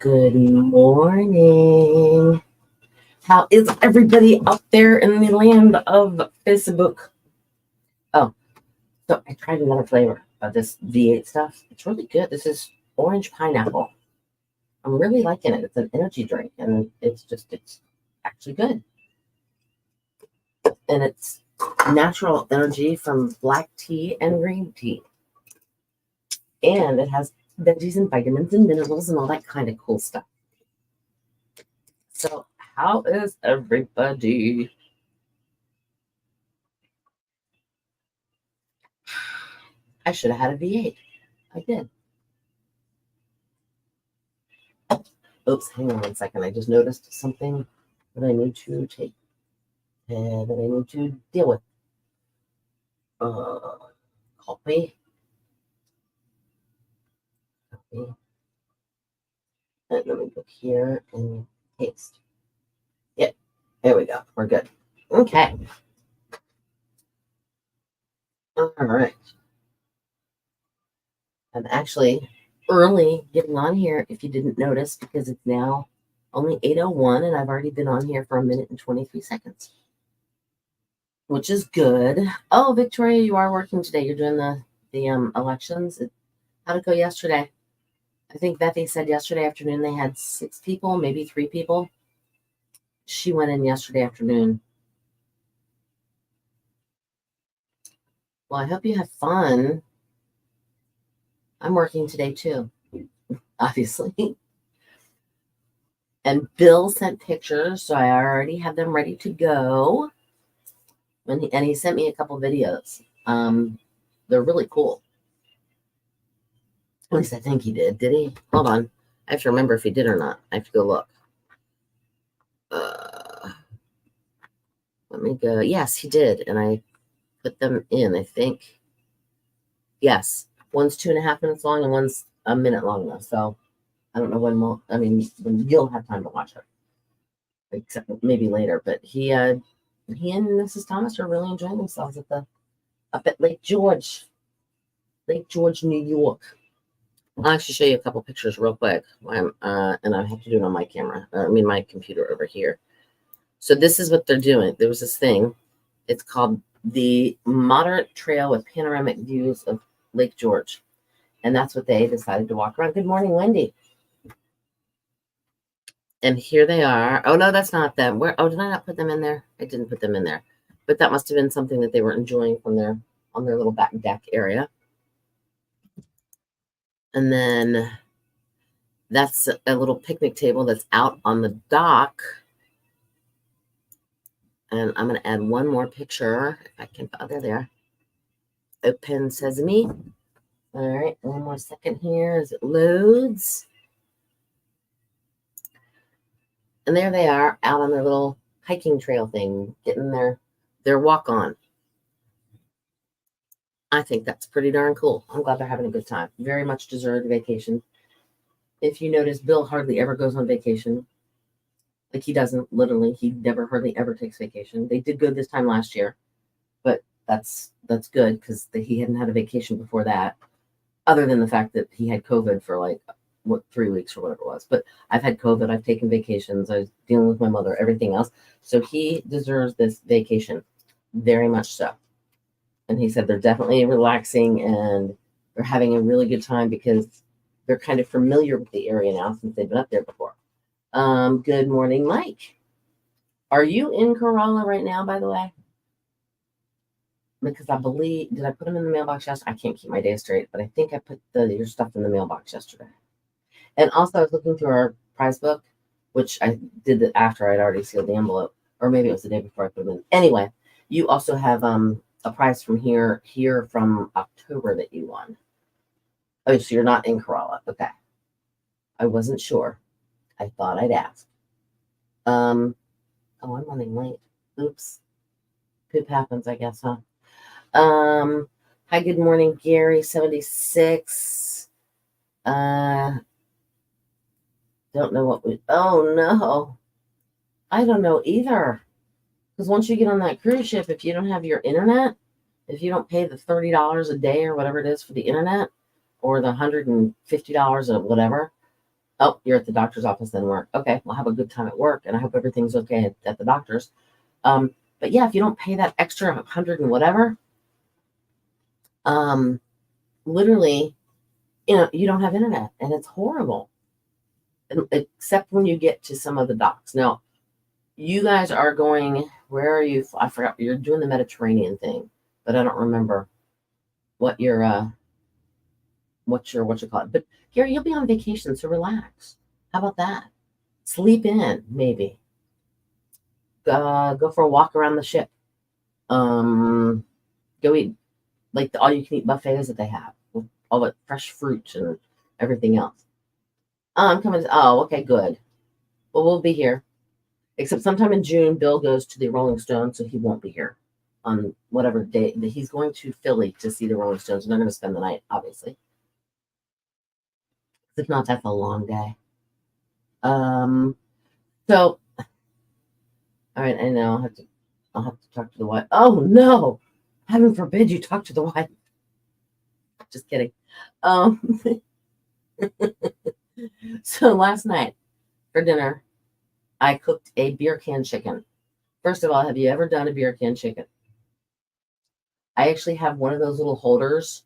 Good morning. How is everybody out there in the land of Facebook? Oh, so I tried another flavor of this V8 stuff. It's really good. This is orange pineapple. I'm really liking it. It's an energy drink, and it's actually good. And it's natural energy from black tea and green tea. And it has veggies and vitamins and minerals and all that kind of cool stuff. So, how is everybody? I should have had a V8. I did. Oops, hang on 1 second. I just noticed something that I need to take, that I need to deal with. Copy. And let me go here and paste. Yep, there we go. We're good. Okay. All right. I'm actually early getting on here, if you didn't notice, because it's now only 8:01 and I've already been on here for 1 minute and 23 seconds, which is good. Oh, Victoria, you are working today. You're doing the elections. How'd it go yesterday? I think Bethy said yesterday afternoon they had 6 people, maybe 3 people. She went in yesterday afternoon. Well, I hope you have fun. I'm working today too, obviously. And Bill sent pictures, so I already have them ready to go. And he sent me a couple videos. They're really cool. At least I think he did. Did he? Hold on. I have to remember if he did or not. I have to go look. Let me go. Yes, he did. And I put them in, I think. Yes. One's 2.5 minutes long and one's a minute long though. So I don't know when when you'll have time to watch it. Except maybe later. But he and Mrs. Thomas are really enjoying themselves up at Lake George, New York. I'll actually show you a couple pictures real quick. And I have to do it on my camera. My computer over here. So this is what they're doing. There was this thing. It's called the Moderate Trail with Panoramic Views of Lake George. And that's what they decided to walk around. Good morning, Wendy. And here they are. Oh, no, that's not them. Where? Oh, did I not put them in there? I didn't put them in there. But that must have been something that they were enjoying on their little back deck area. And then that's a little picnic table that's out on the dock. And I'm going to add one more picture. If I can, oh, there. Open Sesame. All right, one more second here as it loads. And there they are out on their little hiking trail thing, getting their walk on. I think that's pretty darn cool. I'm glad they're having a good time. Very much deserved vacation. If you notice, Bill hardly ever goes on vacation. Like he doesn't, literally. He never hardly ever takes vacation. They did good this time last year, but that's good because he hadn't had a vacation before that, other than the fact that he had COVID for 3 weeks or whatever it was. But I've had COVID. I've taken vacations. I was dealing with my mother, everything else. So he deserves this vacation, very much so. And he said they're definitely relaxing and they're having a really good time because they're kind of familiar with the area now since they've been up there before. Good morning, Mike. Are you in Corolla right now, by the way? Because I believe, did I put them in the mailbox yesterday? I can't keep my day straight, but I think I put your stuff in the mailbox yesterday. And also I was looking through our prize book, which I did that after I'd already sealed the envelope, or maybe it was the day before I put them in. Anyway, you also have a prize from here from October that you won. Oh, so you're not in Corolla. Okay. I wasn't sure. I thought I'd ask. Oh, I'm running late. Oops. Poop happens, I guess, huh? Hi, good morning, Gary, 76. Don't know oh no. I don't know either. Because once you get on that cruise ship, if you don't have your internet, if you don't pay the $30 a day or whatever it is for the internet, or the $150 or whatever, Oh, you're at the doctor's office then work. Okay, well, have a good time at work, and I hope everything's okay at the doctor's. But yeah, if you don't pay that extra 100 and whatever, um, literally, you don't have internet, and it's horrible. Except when you get to some of the docks. Now, you guys are going. Where are you? I forgot. You're doing the Mediterranean thing, but I don't remember what your what you call it. But Gary, you'll be on vacation, so relax. How about that? Sleep in, maybe. Go for a walk around the ship. Um, Go eat like the all you can eat buffets that they have with all the fresh fruit and everything else. I'm coming. Oh, okay, good. Well, we'll be here. Except sometime in June, Bill goes to the Rolling Stones, so he won't be here on whatever day that he's going to Philly to see the Rolling Stones, and they're going to spend the night, obviously. If not, that's a long day. Um, so all right, I know I'll have to talk to the wife. Oh no, heaven forbid you talk to the wife. Just kidding. Um, so last night for dinner, I cooked a beer can chicken. First of all, have you ever done a beer can chicken? I actually have one of those little holders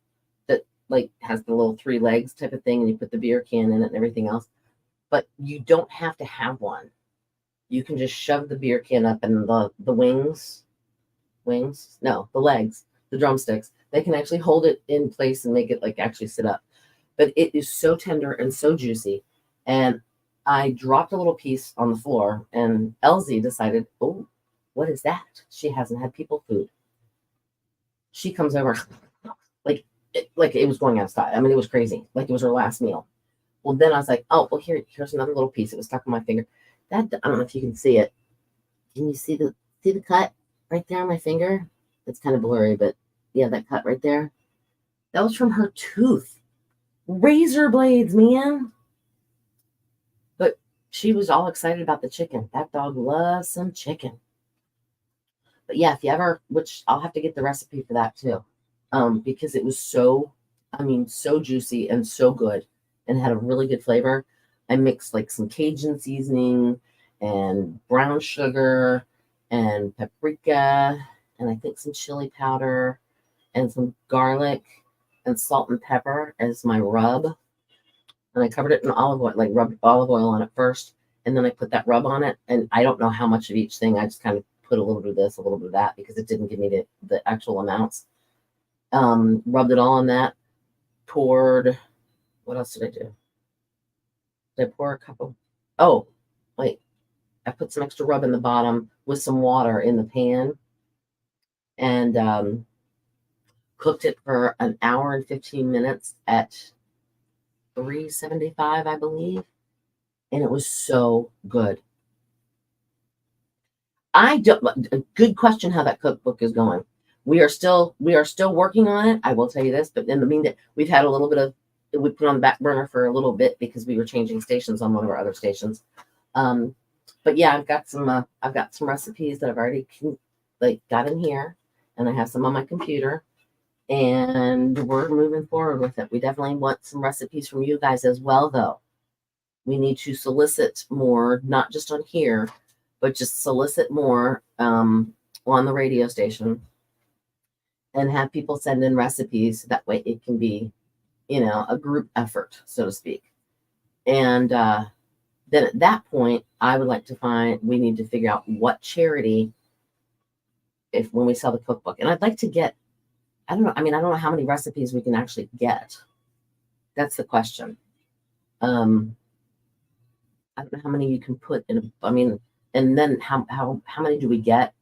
that like has the little three legs type of thing, and you put the beer can in it and everything else. But you don't have to have one. You can just shove the beer can up and the wings, no, the legs, the drumsticks. They can actually hold it in place and make it like actually sit up. But it is so tender and so juicy. And I dropped a little piece on the floor, and Elsie decided, oh, what is that? She hasn't had people food. She comes over like it was going out of style. I mean, it was crazy. Like it was her last meal. Well, then I was like, oh, well, here's another little piece. It was stuck on my finger. That I don't know if you can see it. Can you see the cut right there on my finger? It's kind of blurry, but yeah, that cut right there. That was from her tooth. Razor blades, man. But she was all excited about the chicken. That dog loves some chicken. But yeah, if you ever, which I'll have to get the recipe for that too, because it was so, I mean, so juicy and so good, and had a really good flavor. I mixed like some Cajun seasoning and brown sugar and paprika and I think some chili powder and some garlic and salt and pepper as my rub. And I covered it in olive oil, like rubbed olive oil on it first, and then I put that rub on it. And I don't know how much of each thing. I just kind of put a little bit of this, a little bit of that, because it didn't give me the actual amounts. Rubbed it all on that. Poured. What else did I do? Did I pour a cup of? Oh, wait. I put some extra rub in the bottom with some water in the pan, and cooked it for an hour and 15 minutes at 375, I believe, and it was so good. I don't. A good question how that cookbook is going. We are still working on it. I will tell you this, but in the meantime, we've had a little bit of we put on the back burner for a little bit because we were changing stations on one of our other stations. Um, but yeah, I've got some recipes that I've already like got in here, and I have some on my computer, and we're moving forward with it. We definitely want some recipes from you guys as well, though. We need to solicit more, not just on here, but just solicit more on the radio station and have people send in recipes. That way it can be, a group effort, so to speak. And then at that point, I would like to we need to figure out what charity, if when we sell the cookbook. And I'd like to get, I don't know, I mean, I don't know how many recipes we can actually get. That's the question. I don't know how many you can put in a, I mean, and then how many do we get?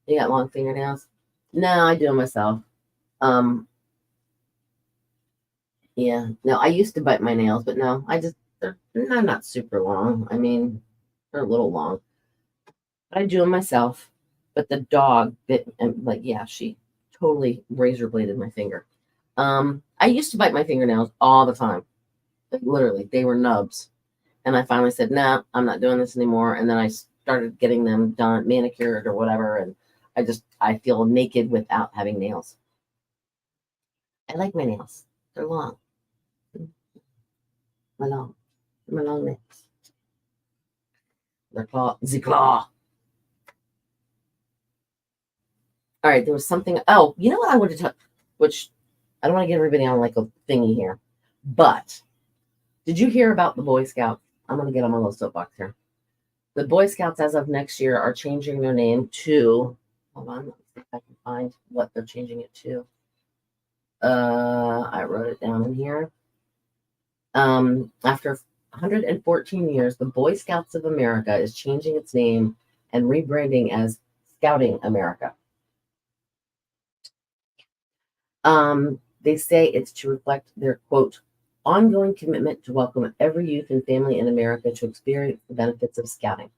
You got long fingernails? No, I do them myself. Um, yeah. No, I used to bite my nails, but no, they're not super long. I mean, they're a little long, but I do them myself. But the dog bit, and like, yeah, she totally razor bladed my finger. I used to bite my fingernails all the time. Like literally, they were nubs. And I finally said, no, nah, I'm not doing this anymore. And then I started getting them done, manicured or whatever. And I feel naked without having nails. I like my nails. They're long. They're long. My long names. They're called the claw. All right, there was something. Oh, you know what I wanted to, which I don't want to get everybody on like a thingy here, but did you hear about the Boy Scouts? I'm going to get on my little soapbox here. The Boy Scouts, as of next year, are changing their name to. Hold on, let's see if I can find what they're changing it to. I wrote it down in here. After 114 years, the Boy Scouts of America is changing its name and rebranding as Scouting America. They say it's to reflect their, quote, ongoing commitment to welcome every youth and family in America to experience the benefits of scouting.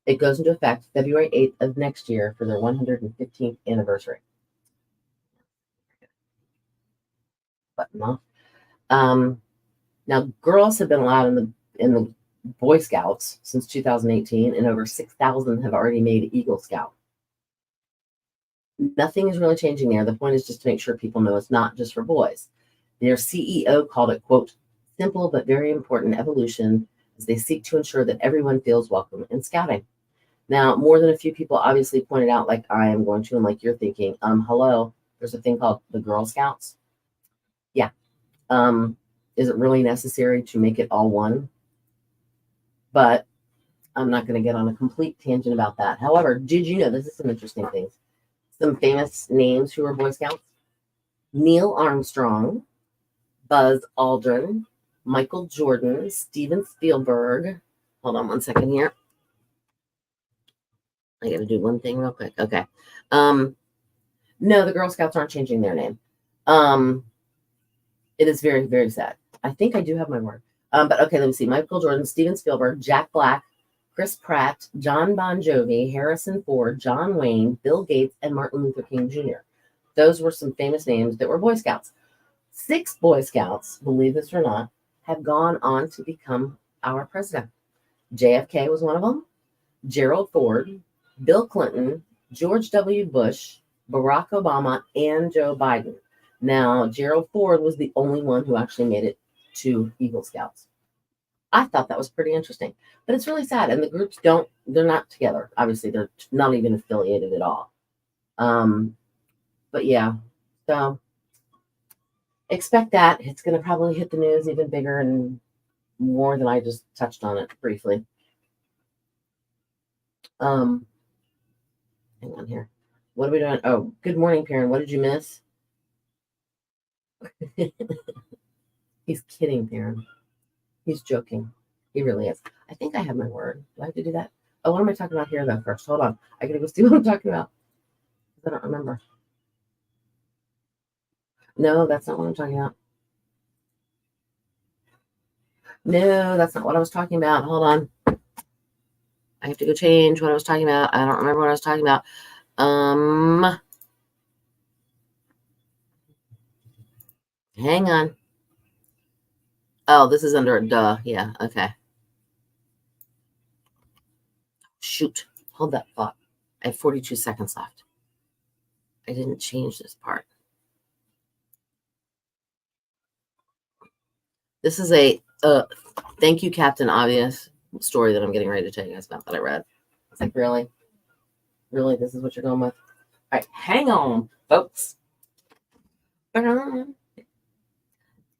It goes into effect February 8th of next year for their 115th anniversary. Button off. Now, girls have been allowed in the Boy Scouts since 2018, and over 6,000 have already made Eagle Scout. Nothing is really changing there. The point is just to make sure people know it's not just for boys. Their CEO called it, quote, simple but very important evolution as they seek to ensure that everyone feels welcome in scouting. Now, more than a few people obviously pointed out, like I am going to, and like you're thinking, hello, there's a thing called the Girl Scouts. Yeah. Is it really necessary to make it all one? But I'm not going to get on a complete tangent about that. However, did you know, this is some interesting things, some famous names who were Boy Scouts? Neil Armstrong, Buzz Aldrin, Michael Jordan, Steven Spielberg. Hold on one second here. I got to do one thing real quick. Okay. No, the Girl Scouts aren't changing their name. It is very, very sad. I think I do have my word. But okay, let me see. Michael Jordan, Steven Spielberg, Jack Black, Chris Pratt, John Bon Jovi, Harrison Ford, John Wayne, Bill Gates, and Martin Luther King Jr. Those were some famous names that were Boy Scouts. 6 Boy Scouts, believe this or not, have gone on to become our president. JFK was one of them, Gerald Ford, Bill Clinton, George W. Bush, Barack Obama, and Joe Biden. Now, Gerald Ford was the only one who actually made it to Eagle Scouts. I thought that was pretty interesting, but it's really sad. And the groups they're not together. Obviously, they're not even affiliated at all. But yeah, so expect that. It's going to probably hit the news even bigger and more than I just touched on it briefly. Hang on here. What are we doing? Oh, good morning, Perrin. What did you miss? He's kidding, Perrin. He's joking. He really is. I think I have my word. Do I have to do that? Oh, what am I talking about here, though, first? Hold on. I got to go see what I'm talking about. I don't remember. No, that's not what I'm talking about. No, that's not what I was talking about. Hold on. I have to go change what I was talking about. I don't remember what I was talking about. Hang on. Oh, this is under a duh. Yeah, okay. Shoot. Hold that thought. I have 42 seconds left. I didn't change this part. This is a thank you, Captain Obvious story that I'm getting ready to tell you guys about that I read. It's like, really? Really? This is what you're going with? All right, hang on, folks.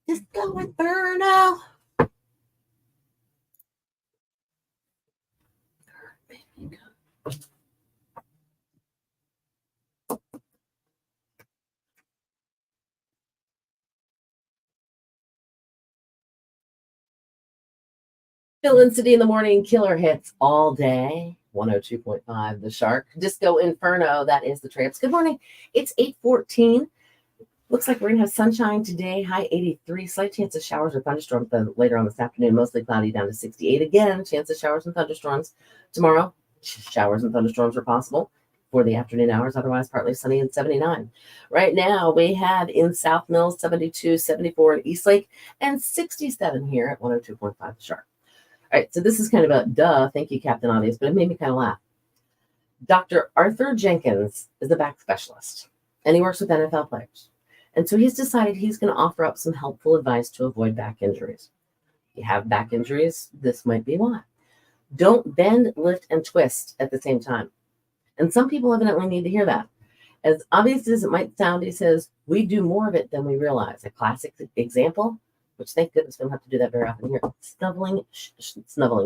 Just go with Burno. Phil City in the morning, killer hits all day. 102.5, The Shark. Disco Inferno, that is the Tramps. Good morning. It's 8:14. Looks like we're going to have sunshine today, high 83. Slight chance of showers or thunderstorms later on this afternoon. Mostly cloudy down to 68. Again, chance of showers and thunderstorms. Tomorrow, showers and thunderstorms are possible for the afternoon hours. Otherwise, partly sunny and 79. Right now, we have in South Mills 72, 74 in Eastlake, and 67 here at 102.5 The Shark. All right, so this is kind of a duh. Thank you, Captain Obvious, but it made me kind of laugh. Dr. Arthur Jenkins is a back specialist, and he works with NFL players. And so he's decided he's going to offer up some helpful advice to avoid back injuries. You have back injuries, this might be why. Don't bend, lift, and twist at the same time. And some people evidently need to hear that. As obvious as it might sound, he says, we do more of it than we realize. A classic example, which thank goodness we don't have to do that very often here,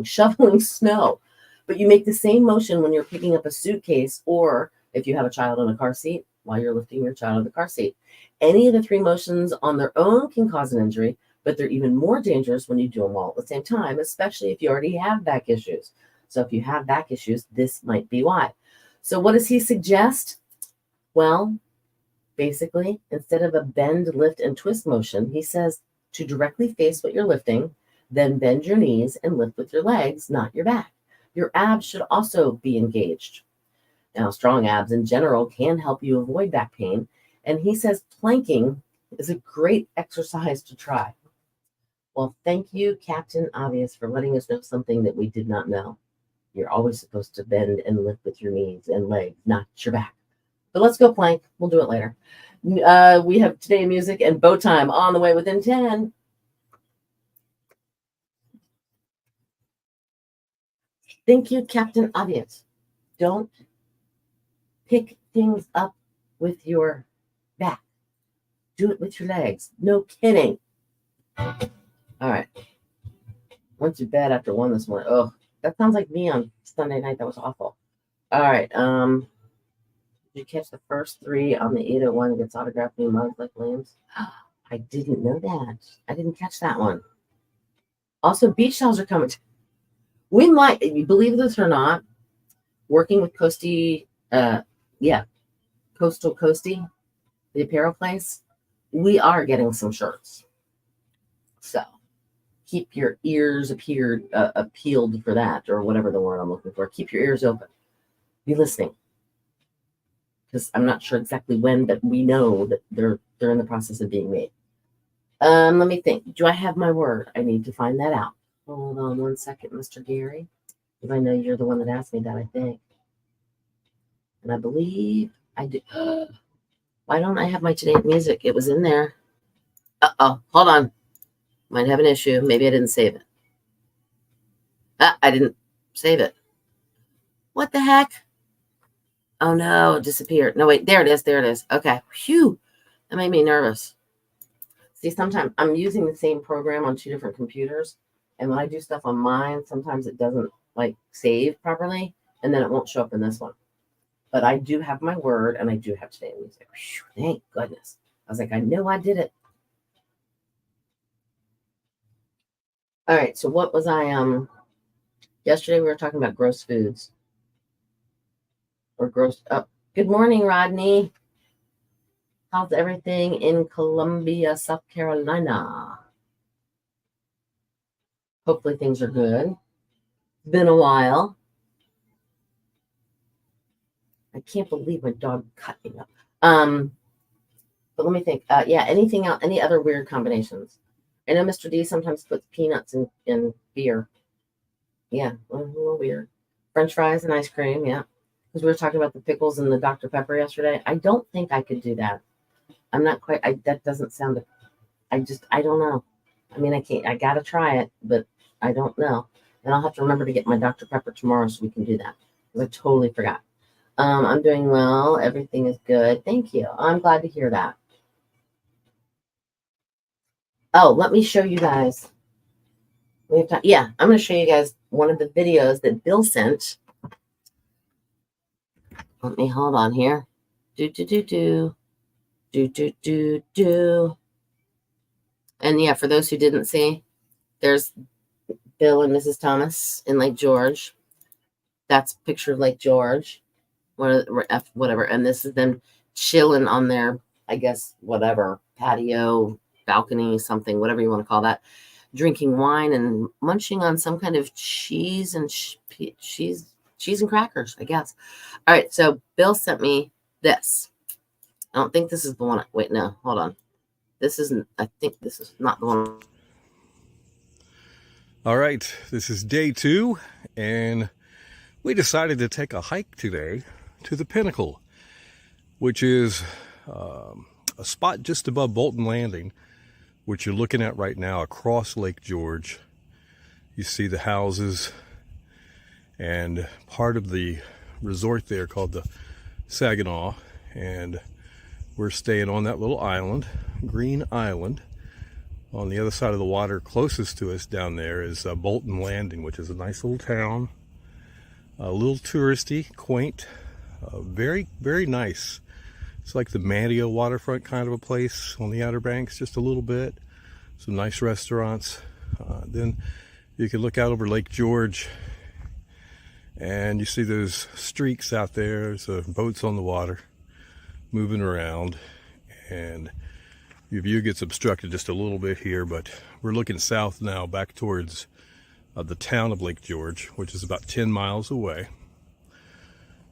shoveling snow. But you make the same motion when you're picking up a suitcase or if you have a child in a car seat while you're lifting your child in the car seat. Any of the three motions on their own can cause an injury, but they're even more dangerous when you do them all at the same time, especially if you already have back issues. So if you have back issues, this might be why. So what does he suggest? Well, basically, instead of a bend, lift, and twist motion, he says to directly face what you're lifting, then bend your knees and lift with your legs, not your back. Your abs should also be engaged. Now, strong abs in general can help you avoid back pain, and he says planking is a great exercise to try. Well, thank you, Captain Obvious, for letting us know something that we did not know. You're always supposed to bend and lift with your knees and legs, not your back. But let's go plank. We'll do it later. We have Today Music and Bow Time on the way within 10. Thank you, Captain Obvious. Don't pick things up with your back. Do it with your legs. No kidding. All right. Went to bed after 1 this morning. Oh, that sounds like me on Sunday night. That was awful. All right. Did you catch the first 3 on the 801 gets autographed new mugs like Williams? I didn't know that. I didn't catch that one. Also, beach towels are coming. We might, you believe this or not, working with Coastal Coastie, the apparel place, we are getting some shirts. So keep your ears appealed for that, or whatever the word I'm looking for. Keep your ears open. Be listening. Because I'm not sure exactly when, but we know that they're in the process of being made. Let me think. Do I have my word? I need to find that out. Hold on 1 second, Mr. Gary. Because I know you're the one that asked me that, I think. And I believe I do. Why don't I have my Today Music? It was in there. Uh-oh. Hold on. Might have an issue. Maybe I didn't save it. I didn't save it. What the heck? Oh, no. It disappeared. No, wait. There it is. There it is. Okay. Phew. That made me nervous. See, sometimes I'm using the same program on 2 different computers. And when I do stuff on mine, sometimes it doesn't save properly. And then it won't show up in this one. But I do have my word and I do have Today Music. Whew, thank goodness. I was like, I know I did it. All right. So what was I, yesterday we were talking about gross foods. Or gross, good morning, Rodney. How's everything in Columbia, South Carolina? Hopefully things are good. It's been a while. I can't believe my dog cut me up. But let me think. Anything else? Any other weird combinations? I know Mr. D sometimes puts peanuts in beer. Yeah, a little weird. French fries and ice cream. Yeah, because we were talking about the pickles and the Dr. Pepper yesterday. I don't think I could do that. I'm not quite. That doesn't sound. I don't know. I mean, I can't. I gotta try it, but I don't know. And I'll have to remember to get my Dr. Pepper tomorrow so we can do that. Because I totally forgot. I'm doing well. Everything is good. Thank you. I'm glad to hear that. Oh, let me show you guys. We have time. Yeah, I'm going to show you guys one of the videos that Bill sent. Let me hold on here. Do. And yeah, for those who didn't see, there's Bill and Mrs. Thomas in Lake George. That's a picture of Lake George. Whatever. And this is them chilling on their, I guess, whatever, patio, balcony, something, whatever you want to call that, drinking wine and munching on some kind of cheese and crackers, I guess. All right, so Bill sent me this. I don't think this is the one. Wait, no, hold on. This isn't. I think this is not the one. All right, this is day 2, and we decided to take a hike today to the Pinnacle, which is a spot just above Bolton Landing, which you're looking at right now across Lake George. You see the houses and part of the resort there called the Saginaw, and we're staying on that little island, Green Island. On the other side of the water closest to us down there is Bolton Landing, which is a nice little town, a little touristy, quaint, very, very nice. It's like the Manteo waterfront kind of a place on the Outer Banks, just a little bit. Some nice restaurants. Then you can look out over Lake George and you see those streaks out there. There's boats on the water moving around, and your view gets obstructed just a little bit here, but we're looking south now back towards the town of Lake George, which is about 10 miles away.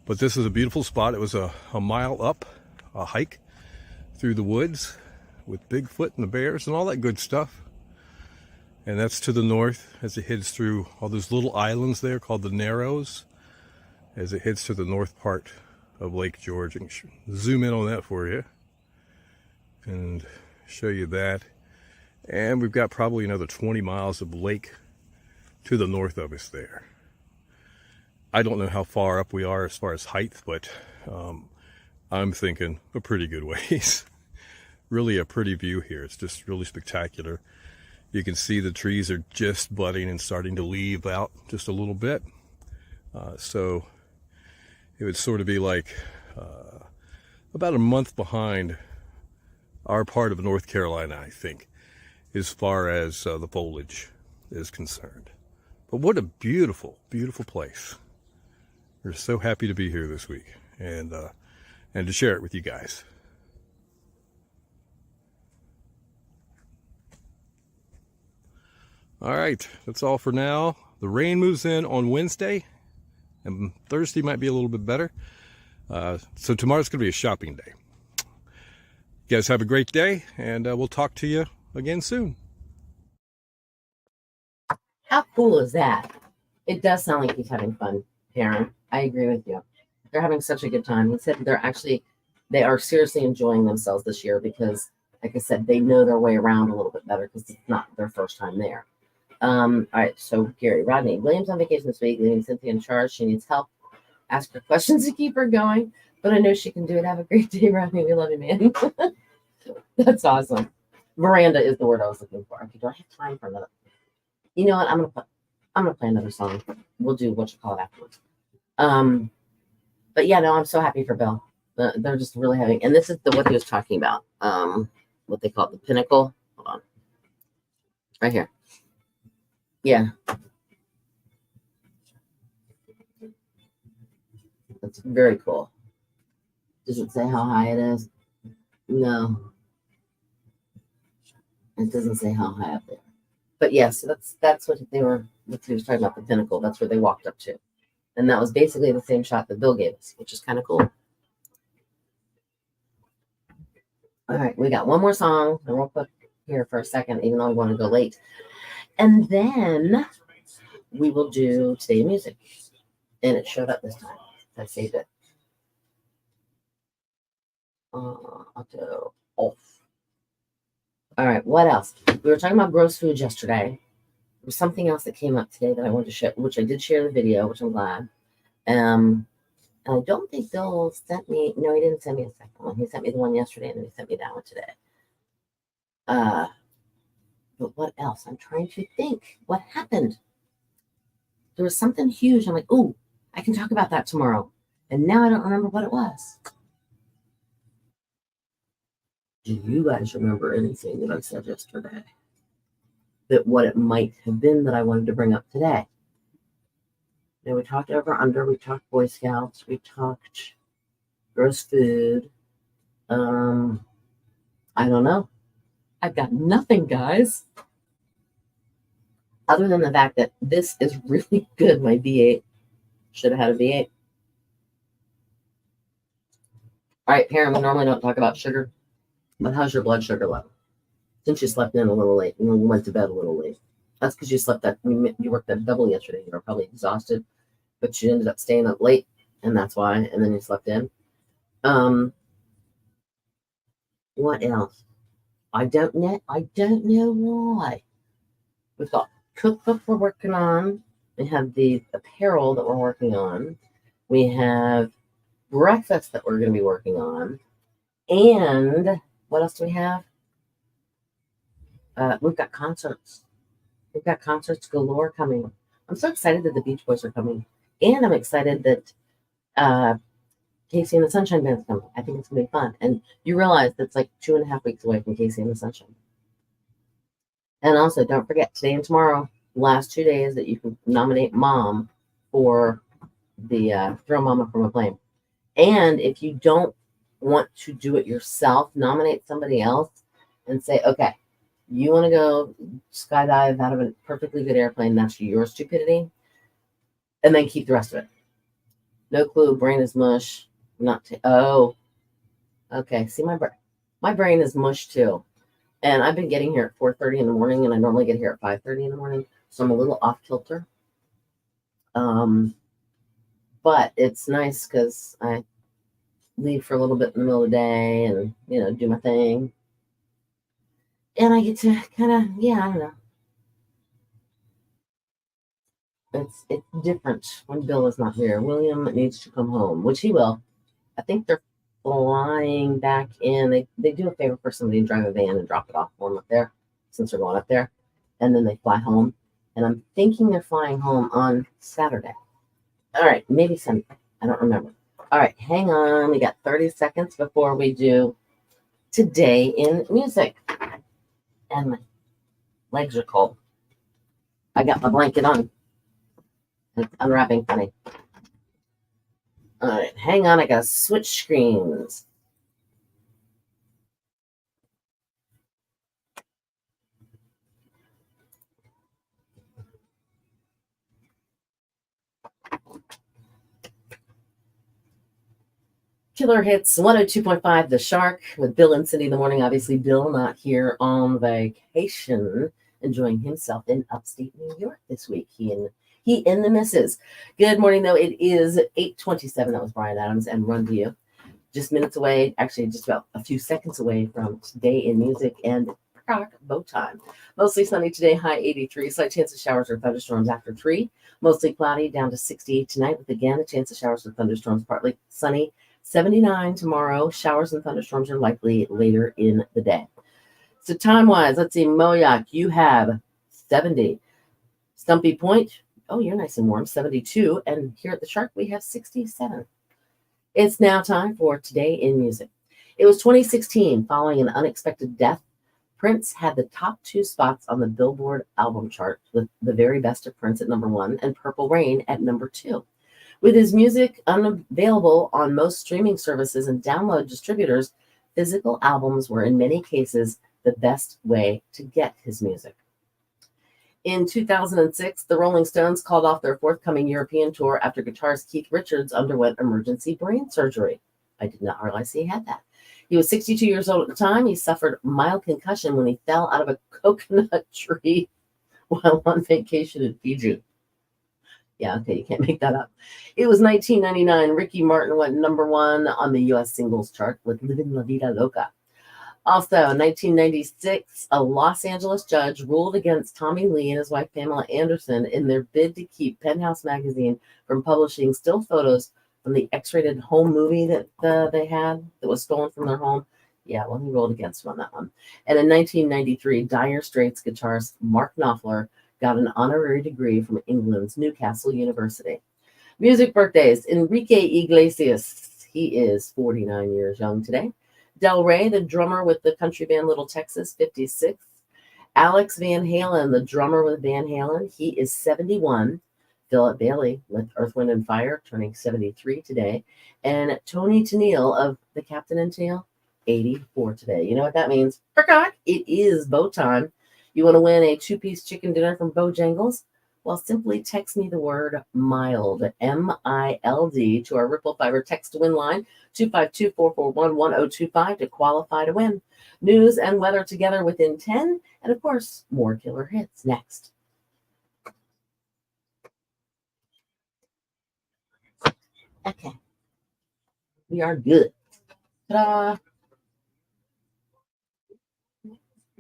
But this is a beautiful spot. It was a mile up, a hike through the woods with Bigfoot and the bears and all that good stuff. And that's to the north as it heads through all those little islands there called the Narrows, as it heads to the north part of Lake George. And zoom in on that for you and show you that. And we've got probably another 20 miles of lake to the north of us there. I don't know how far up we are as far as height, but I'm thinking a pretty good ways. Really a pretty view here. It's just really spectacular. You can see the trees are just budding and starting to leave out just a little bit. So it would sort of be like about a month behind our part of North Carolina, I think, as far as the foliage is concerned. But what a beautiful, beautiful place. We're so happy to be here this week and to share it with you guys. All right, that's all for now. The rain moves in on Wednesday, and Thursday might be a little bit better. So tomorrow's going to be a shopping day. You guys have a great day, and we'll talk to you again soon. How cool is that? It does sound like he's having fun, Karen. I agree with you. They're having such a good time. He said they are seriously enjoying themselves this year because, like I said, they know their way around a little bit better because it's not their first time there. All right, so Gary, Rodney, William's on vacation this week, leaving Cynthia in charge. She needs help. Ask her questions to keep her going, but I know she can do it. Have a great day, Rodney. We love you, man. That's awesome. Miranda is the word I was looking for. Okay, do I have time for another? You know what? I'm gonna play another song. We'll do what you call it afterwards. But yeah, no, I'm so happy for Bill. They're just really having, and this is what he was talking about. What they call it, the pinnacle. Hold on, right here. Yeah, that's very cool. Does it say how high it is? No, it doesn't say how high up there. But yeah, so that's what he was talking about, the pinnacle. That's where they walked up to. And that was basically the same shot that Bill gave us, which is kind of cool. All right, we got one more song, and we'll put here for a second, even though we want to go late. And then we will do Today Music. And it showed up this time. I saved it. Auto off. All right, what else? We were talking about gross foods yesterday. There was something else that came up today that I wanted to share, which I did share the video, which I'm glad. And I don't think Bill sent me. No, he didn't send me a second one. He sent me the one yesterday, and then he sent me that one today. But what else? I'm trying to think. What happened? There was something huge. I'm like, ooh, I can talk about that tomorrow. And now I don't remember what it was. Do you guys remember anything that I said yesterday? That what it might have been that I wanted to bring up today? Now, we talked over under, we talked Boy Scouts, we talked gross food. I don't know. I've got nothing, guys. Other than the fact that this is really good, my V8. Should have had a V8. All right, Karen, we normally don't talk about sugar, but how's your blood sugar level? Since you slept in a little late and went to bed a little late. That's because you worked that double yesterday. You were probably exhausted, but you ended up staying up late, and that's why, and then you slept in. What else? I don't know why. We've got cookbook we're working on. We have the apparel that we're working on. We have breakfast that we're going to be working on. And what else do we have? We've got concerts. We've got concerts galore coming. I'm so excited that the Beach Boys are coming. And I'm excited that Casey and the Sunshine Band's coming. I think it's going to be fun. And you realize that's like 2.5 weeks away from Casey and the Sunshine. And also, don't forget, today and tomorrow, last 2 days that you can nominate mom for the Throw Mama from a Plane. And if you don't want to do it yourself, nominate somebody else and say, okay, you want to go skydive out of a perfectly good airplane, that's your stupidity. And then keep the rest of it. No clue, brain is mush. Oh, okay. See, my brain is mush too. And I've been getting here at 4:30 in the morning, and I normally get here at 5:30 in the morning, so I'm a little off kilter. But it's nice because I leave for a little bit in the middle of the day and do my thing, and I get to kind of I don't know. It's different when Bill is not here. William needs to come home, which he will. I think they're flying back in. They do a favor for somebody to drive a van and drop it off for them up there, since they're going up there, and then they fly home. And I'm thinking they're flying home on Saturday. All right, maybe Sunday. I don't remember. All right, hang on. We got 30 seconds before we do Today in Music. And my legs are cold. I got my blanket on. It's unwrapping funny. All right, hang on. I got to switch screens. Killer Hits 102.5 The Shark with Bill and Cindy in the morning. Obviously, Bill not here on vacation, enjoying himself in upstate New York this week. He and the missus. Good morning, though. It is 8:27. That was Brian Adams and Run to You. Just minutes away, actually, just about a few seconds away from Today in Music and rock bow time. Mostly sunny today, high 83. Slight chance of showers or thunderstorms after 3. Mostly cloudy, down to 68 tonight, with again a chance of showers or thunderstorms, partly sunny. 79 tomorrow. Showers and thunderstorms are likely later in the day. So time-wise, let's see. Moayak, you have 70. Stumpy Point, oh, you're nice and warm, 72. And here at the Shark, we have 67. It's now time for Today in Music. It was 2016. Following an unexpected death, Prince had the top 2 spots on the Billboard album chart, with The Very Best of Prince at number 1 and Purple Rain at number 2. With his music unavailable on most streaming services and download distributors, physical albums were in many cases the best way to get his music. In 2006, the Rolling Stones called off their forthcoming European tour after guitarist Keith Richards underwent emergency brain surgery. I did not realize he had that. He was 62 years old at the time. He suffered mild concussion when he fell out of a coconut tree while on vacation in Fiji. Yeah, okay, you can't make that up. It was 1999. Ricky Martin went number 1 on the U.S. singles chart with Livin' La Vida Loca. Also, 1996, a Los Angeles judge ruled against Tommy Lee and his wife Pamela Anderson in their bid to keep Penthouse magazine from publishing still photos from the X-rated home movie that they had that was stolen from their home. Yeah, well, he ruled against him on that one. And in 1993, Dire Straits guitarist Mark Knopfler got an honorary degree from England's Newcastle University. Music birthdays. Enrique Iglesias, he is 49 years young today. Del Rey, the drummer with the country band Little Texas, 56. Alex Van Halen, the drummer with Van Halen, he is 71. Philip Bailey with Earth, Wind, and Fire, turning 73 today. And Tony Tennille of The Captain and Tennille, 84 today. You know what that means? Forgot. It is bow time. You want to win a 2-piece chicken dinner from Bojangles? Well, simply text me the word MILD, M-I-L-D, to our Ripple Fiber text to win line, 252-441-1025 to qualify to win. News and weather together within 10, and of course, more killer hits next. Okay. We are good. Ta-da!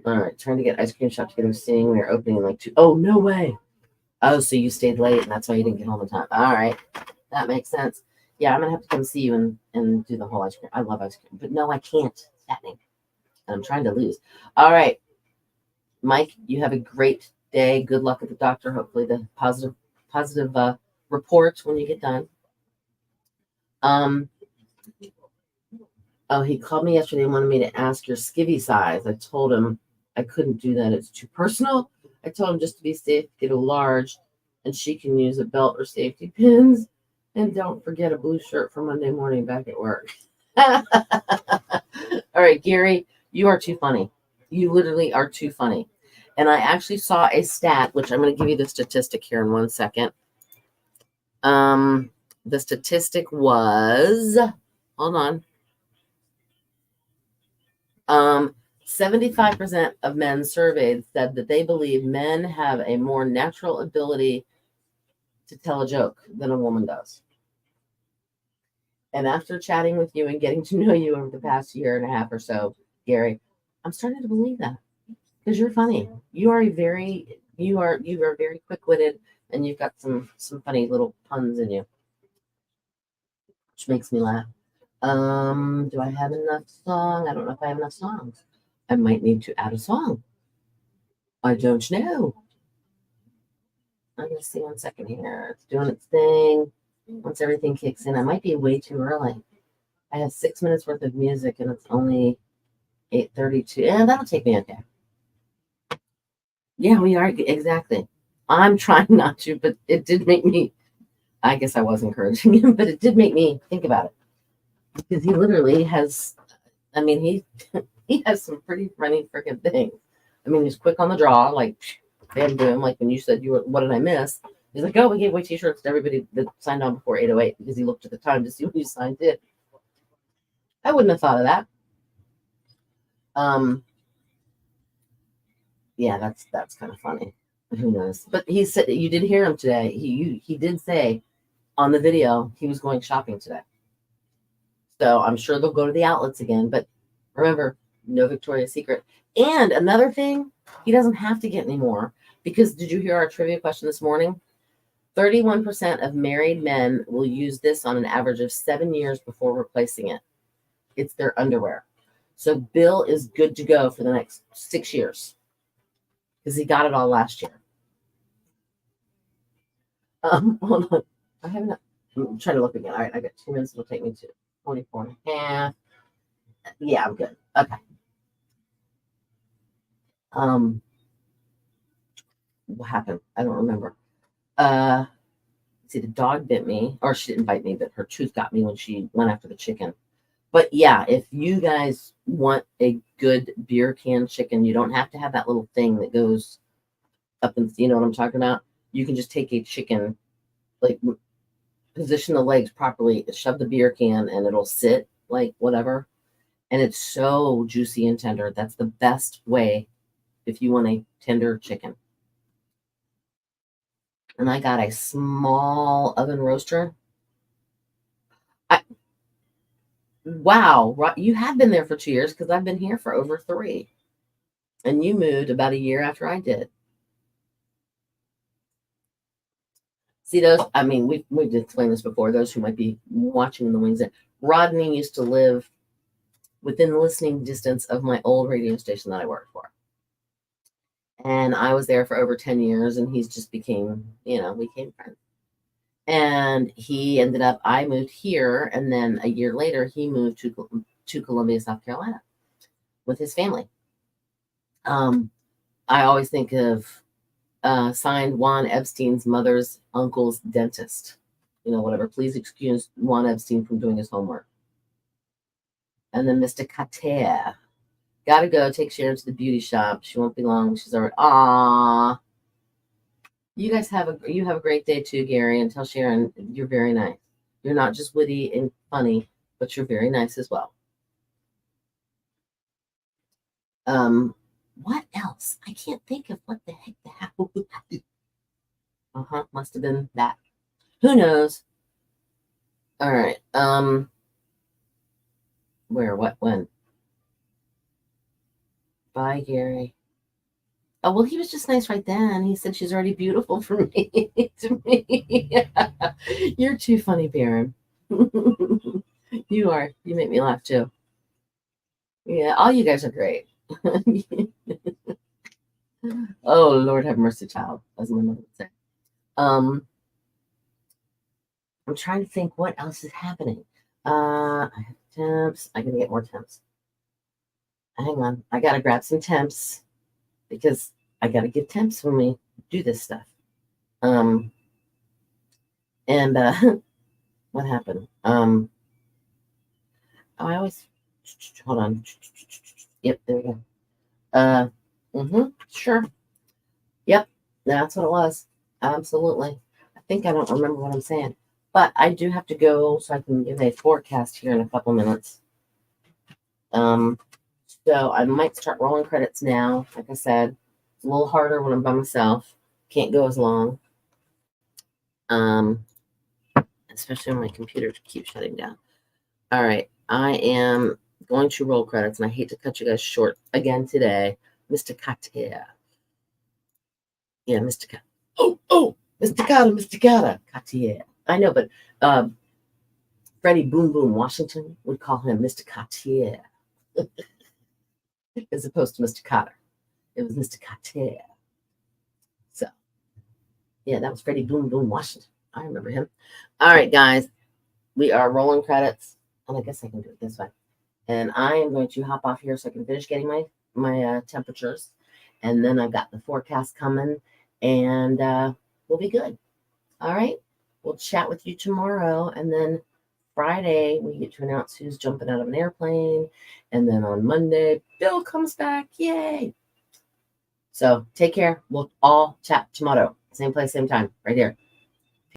All right, trying to get ice cream shop to get him seeing. We are opening in like 2. Oh, no way. Oh, so you stayed late and that's why you didn't get home in time. All right. That makes sense. Yeah, I'm going to have to come see you and do the whole ice cream. I love ice cream, but no, I can't. It's fattening. And I'm trying to lose. All right. Mike, you have a great day. Good luck at the doctor. Hopefully the positive reports when you get done. Oh, he called me yesterday and wanted me to ask your skivvy size. I told him I couldn't do that. It's too personal. I told him just to be safe, get a large, and she can use a belt or safety pins. And don't forget a blue shirt for Monday morning back at work. All right, Gary, you are too funny. You literally are too funny. And I actually saw a stat, which I'm going to give you the statistic here in 1 second. The statistic was, hold on. 75% of men surveyed said that they believe men have a more natural ability to tell a joke than a woman does. And after chatting with you and getting to know you over the past year and a half or so, Gary, I'm starting to believe that because you're funny. You are very quick-witted, and you've got some funny little puns in you, which makes me laugh. Do I have enough song? I don't know if I have enough songs. I might need to add a song. I don't know. I'm gonna see 1 second here. It's doing its thing. Once everything kicks in, I might be way too early. I have 6 minutes worth of music, and it's only 8:32. And that'll take me okay. Yeah, we are exactly. I'm trying not to, but it did make me. I guess I was encouraging him, but it did make me think about it because he literally has. I mean, he has some pretty funny freaking things. I mean, he's quick on the draw, like they had to do him. Like when you said you were, what did I miss? He's like, oh, we gave away T-shirts to everybody that signed on before 8:08 because he looked at the time to see when you signed it. I wouldn't have thought of that. Yeah, that's kind of funny. Who knows? But he said you did hear him today. He did say on the video he was going shopping today. So I'm sure they'll go to the outlets again. But remember, no Victoria's Secret. And another thing, he doesn't have to get any more because did you hear our trivia question this morning? 31% of married men will use this on an average of 7 years before replacing it. It's their underwear. So Bill is good to go for the next 6 years because he got it all last year. Hold on. I haven't. I'm trying to look again. All right, I got 2 minutes. It'll take me to 24 and a half. Yeah, I'm good. Okay. What happened? I don't remember. See, the dog bit me, or she didn't bite me, but her tooth got me when she went after the chicken. But yeah, if you guys want a good beer can chicken, you don't have to have that little thing that goes up and you know what I'm talking about. You can just take a chicken, like position the legs properly, shove the beer can, and it'll sit like whatever. And it's so juicy and tender. That's the best way if you want a tender chicken. And I got a small oven roaster. Wow, you have been there for 2 years because I've been here for over 3. And you moved about a year after I did. See those? I mean, we've explained this before. Those who might be watching the wings. Rodney used to live within listening distance of my old radio station that I worked for. And I was there for over 10 years, and he's just became, we became friends. And he ended up, I moved here, and then a year later, he moved to Columbia, South Carolina with his family. I always think of signed Juan Epstein's mother's uncle's dentist. Whatever. Please excuse Juan Epstein from doing his homework. And then Mr. Kater. Gotta go take Sharon to the beauty shop. She won't be long. She's already. Aww. You guys have a great day too, Gary. And tell Sharon you're very nice. You're not just witty and funny, but you're very nice as well. What else? I can't think of what the heck the hell. Must have been that. Who knows? All right. Where? What? When? Bye, Gary. Oh, well, he was just nice right then. He said she's already beautiful for me. To me. You're too funny, Baron. You are. You make me laugh too. Yeah, all you guys are great. Oh, Lord have mercy, child, as my mother would say. Um, I'm trying to think what else is happening. I have temps. I gotta get more temps. Hang on. I gotta grab some temps because I gotta get temps when we do this stuff. Um, and what happened? Oh, I always hold on. Yep, there we go. Sure. Yep, that's what it was. Absolutely. I think I don't remember what I'm saying, but I do have to go so I can give a forecast here in a couple minutes. So I might start rolling credits now. Like I said, it's a little harder when I'm by myself. Can't go as long. Especially when my computer keeps shutting down. All right, I am going to roll credits, and I hate to cut you guys short again today. Mr. Katia. Yeah, Mr. Katia. Oh, Mr. Katia. I know, but Freddie Boom Boom Washington would call him Mr. Katia as opposed to Mr. Cotter. It was Mr. Katia. So, yeah, that was Freddie Boom Boom Washington. I remember him. All right, guys, we are rolling credits, and I guess I can do it this way. And I am going to hop off here so I can finish getting my temperatures, and then I've got the forecast coming, and we'll be good. All right, we'll chat with you tomorrow, and then Friday we get to announce who's jumping out of an airplane, and then on Monday Bill comes back. Yay! So take care. We'll all chat tomorrow, same place, same time, right here.